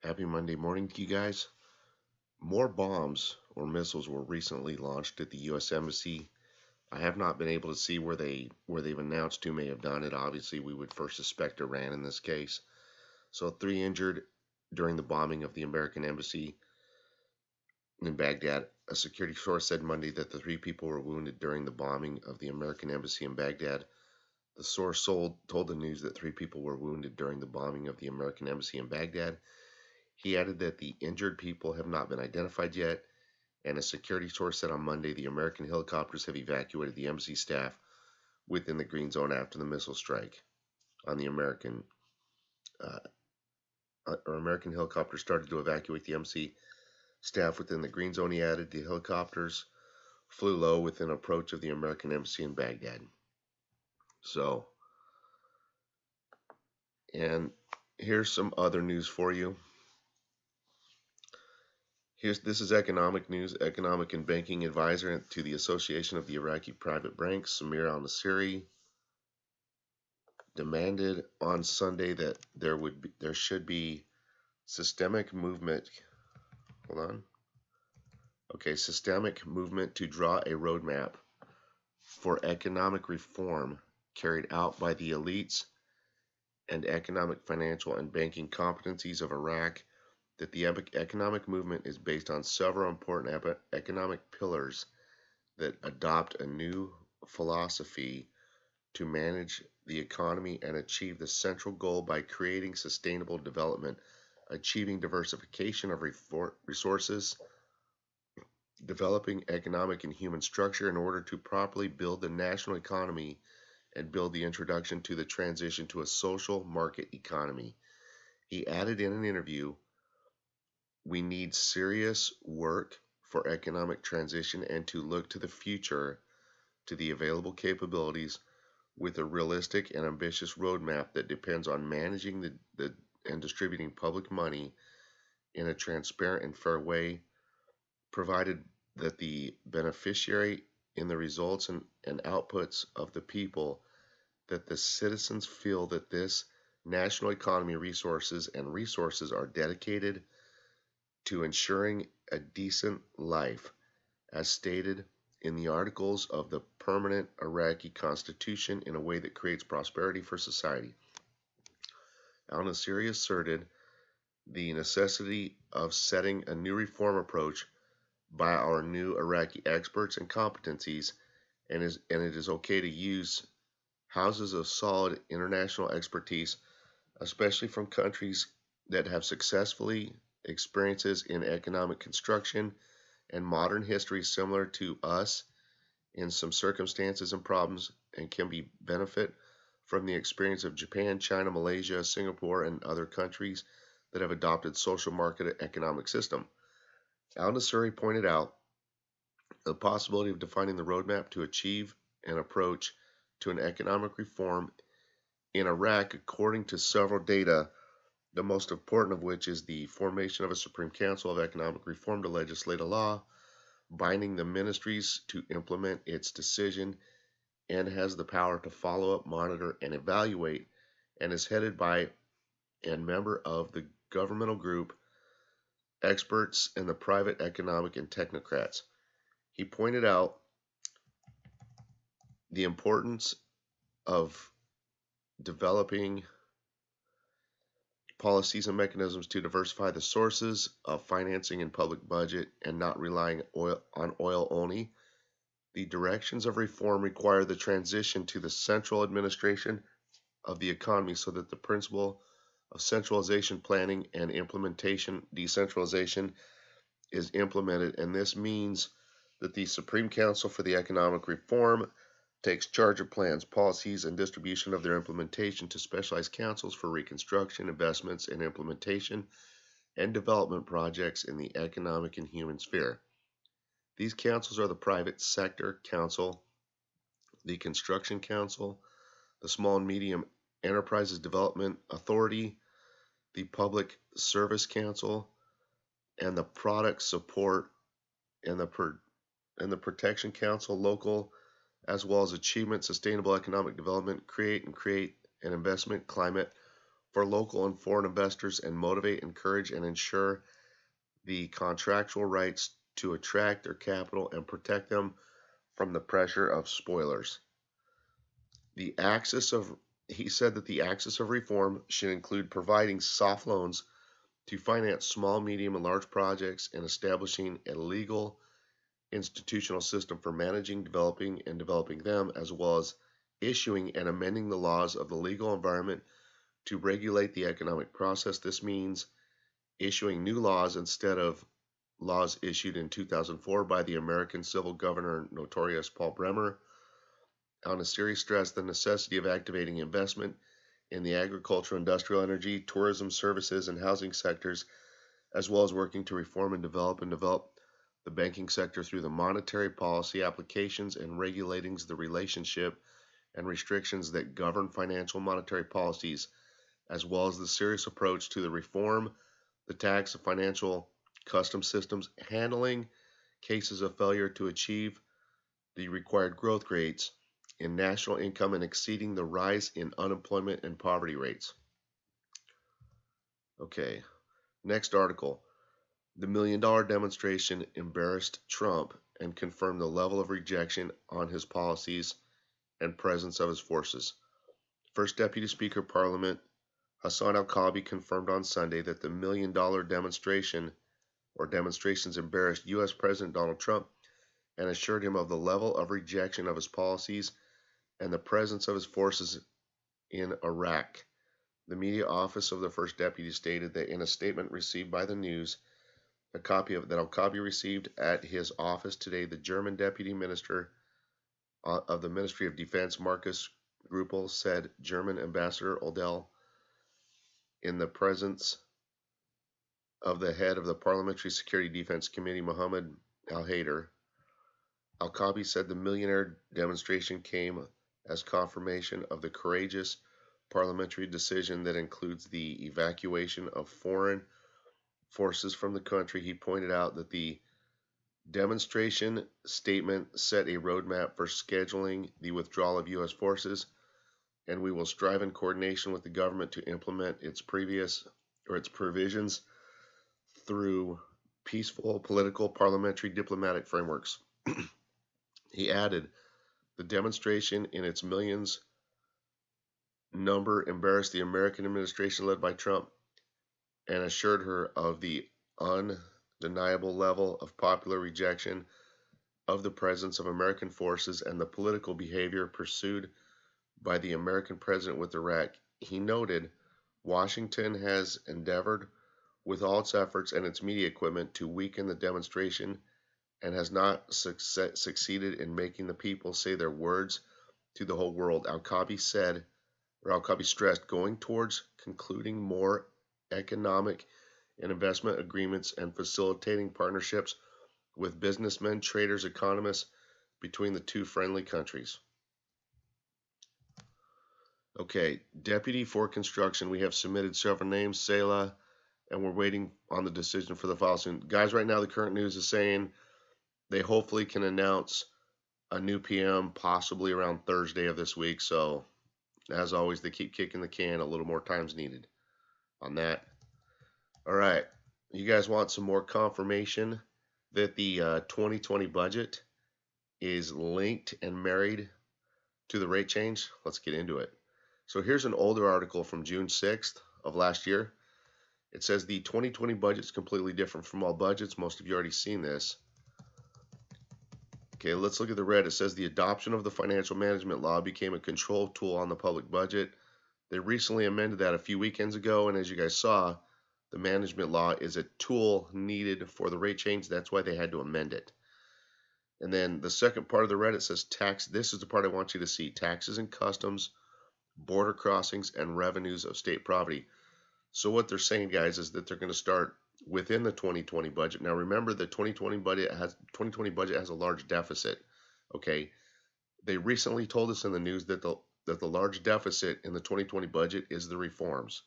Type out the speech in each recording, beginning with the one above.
Happy Monday morning to you guys. More bombs or missiles were recently launched at the U.S. Embassy. I have not been able to see where they've announced who may have done it. Obviously, we would first suspect Iran in this case. So, three injured during the bombing of the American embassy in Baghdad. A security source said Monday that the three people were wounded during the bombing of the American embassy in Baghdad. The source told the news that three people were wounded during the bombing of the American embassy in Baghdad. He added that the injured people have not been identified yet, and a security source said on Monday the American helicopters have evacuated the embassy staff within the green zone after the missile strike on the uh, American helicopters started to evacuate the embassy staff within the green zone. He added the helicopters flew low within approach of the American embassy in Baghdad. So, and here's some other news for you. This is economic news. Economic and banking advisor to the Association of the Iraqi Private Banks, Samir al-Nasiri, demanded on Sunday that there should be systemic movement. Hold on. Okay, systemic movement to draw a roadmap for economic reform carried out by the elites and economic, financial, and banking competencies of Iraq. That the economic movement is based on several important economic pillars that adopt a new philosophy to manage the economy and achieve the central goal by creating sustainable development, achieving diversification of resources, developing economic and human structure in order to properly build the national economy and build the introduction to the transition to a social market economy. He added in an interview, we need serious work for economic transition and to look to the future to the available capabilities with a realistic and ambitious roadmap that depends on managing and distributing public money in a transparent and fair way, provided that the beneficiary in the results and outputs of the people, that the citizens feel that this national economy resources are dedicated to ensuring a decent life, as stated in the articles of the permanent Iraqi constitution in a way that creates prosperity for society. Al-Nasiri asserted the necessity of setting a new reform approach by our new Iraqi experts and competencies, and it is okay to use houses of solid international expertise, especially from countries that have successfully experiences in economic construction and modern history similar to us in some circumstances and problems, and can be benefit from the experience of Japan, China, Malaysia, Singapore, and other countries that have adopted social market economic system. Al-Nasiri pointed out the possibility of defining the roadmap to achieve an approach to an economic reform in Iraq according to several data, the most important of which is the formation of a Supreme Council of Economic Reform to legislate a law binding the ministries to implement its decision, and has the power to follow up, monitor, and evaluate, and is headed by and member of the governmental group, experts, and the private economic and technocrats. He pointed out the importance of developing policies and mechanisms to diversify the sources of financing and public budget and not relying on oil only. The directions of reform require the transition to the central administration of the economy so that the principle of centralization planning and implementation decentralization is implemented, and this means that the Supreme Council for the Economic Reform takes charge of plans, policies, and distribution of their implementation to specialized councils for reconstruction, investments, and implementation and development projects in the economic and human sphere. These councils are the Private Sector Council, the Construction Council, the Small and Medium Enterprises Development Authority, the Public Service Council, and the Product Support and the Protection Council local, as well as Achievement Sustainable Economic Development, create an investment climate for local and foreign investors and motivate, encourage, and ensure the contractual rights to attract their capital and protect them from the pressure of spoilers. The axis of He said that the axis of reform should include providing soft loans to finance small, medium, and large projects and establishing a legal institutional system for managing, developing them, as well as issuing and amending the laws of the legal environment to regulate the economic process. This means issuing new laws instead of laws issued in 2004 by the American civil governor notorious Paul Bremer. On a serious stress the necessity of activating investment in the agricultural, industrial, energy, tourism, services, and housing sectors, as well as working to reform and develop the banking sector through the monetary policy applications and regulating the relationship and restrictions that govern financial monetary policies, as well as the serious approach to the reform, the tax of financial custom systems, handling cases of failure to achieve the required growth rates in national income and exceeding the rise in unemployment and poverty rates. Okay, next article. The $1 million demonstration embarrassed Trump and confirmed the level of rejection on his policies and presence of his forces. First Deputy Speaker of Parliament Hassan al-Kabi confirmed on Sunday that the $1 million demonstration or demonstrations embarrassed U.S. President Donald Trump and assured him of the level of rejection of his policies and the presence of his forces in Iraq. The media office of the First Deputy stated that in a statement received by the news, a copy of that al-Kabi received at his office today, the German Deputy Minister of the Ministry of Defense, Markus Gruppel, said German Ambassador Odell, in the presence of the head of the Parliamentary Security Defense Committee, Mohammed al-Haider. Al-Kabi said the millionaire demonstration came as confirmation of the courageous parliamentary decision that includes the evacuation of foreign forces from the country. He pointed out that the demonstration statement set a roadmap for scheduling the withdrawal of U.S. forces, and we will strive in coordination with the government to implement its provisions through peaceful, political, parliamentary, diplomatic frameworks. He added, the demonstration in its millions number embarrassed the American administration led by Trump and assured her of the undeniable level of popular rejection of the presence of American forces and the political behavior pursued by the American president with Iraq. He noted, Washington has endeavored with all its efforts and its media equipment to weaken the demonstration and has not succeeded in making the people say their words to the whole world. Al-Kabi stressed going towards concluding more economic and investment agreements and facilitating partnerships with businessmen, traders, economists between the two friendly countries. Okay, Deputy for Construction. We have submitted several names, Selah, and we're waiting on the decision for the file soon. Guys, right now the current news is saying they hopefully can announce a new PM possibly around Thursday of this week. So, as always, they keep kicking the can. A little more time's needed on that. All right. You guys want some more confirmation that the 2020 budget is linked and married to the rate change? Let's get into it. So here's an older article from June 6th of last year. It says the 2020 budget is completely different from all budgets. Most of you already seen this. Okay, let's look at the red. It says the adoption of the financial management law became a control tool on the public budget. They recently amended that a few weekends ago, and as you guys saw, the management law is a tool needed for the rate change. That's why they had to amend it. And then the second part of the red, it says tax. This is the part I want you to see. Taxes and customs, border crossings, and revenues of state property. So what they're saying, guys, is that they're going to start within the 2020 budget. Now remember, the 2020 budget has a large deficit. Okay, they recently told us in the news that the large deficit in the 2020 budget is the reforms.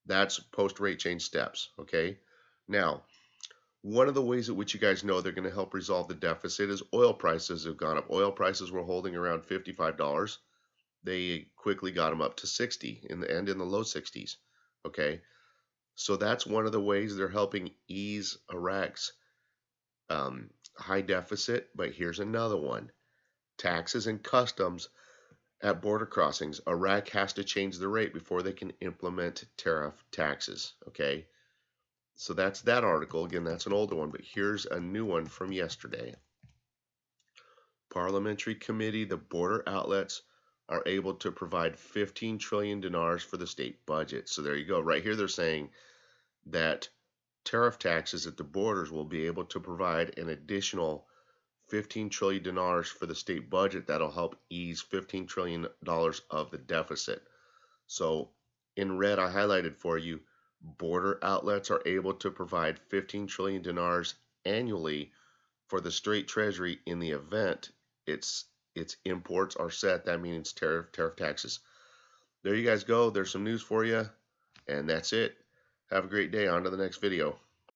That's post-rate change steps. Okay, now one of the ways in which you guys know they're going to help resolve the deficit is oil prices have gone up. Oil prices were holding around $55. They quickly got them up to 60 in the low 60s. Okay, so that's one of the ways they're helping ease Iraq's high deficit. But here's another one: taxes and customs at border crossings. Iraq has to change the rate before they can implement tariff taxes. Okay, so that's that article. Again, that's an older one, but here's a new one from yesterday. Parliamentary committee, the border outlets are able to provide 15 trillion dinars for the state budget. So there you go. Right here, they're saying that tariff taxes at the borders will be able to provide an additional 15 trillion dinars for the state budget. That'll help ease $15 trillion of the deficit. So in red, I highlighted for you, border outlets are able to provide 15 trillion dinars annually for the straight treasury in the event its imports are set. That means tariff taxes. There you guys go. There's some news for you, and that's it. Have a great day. On to the next video.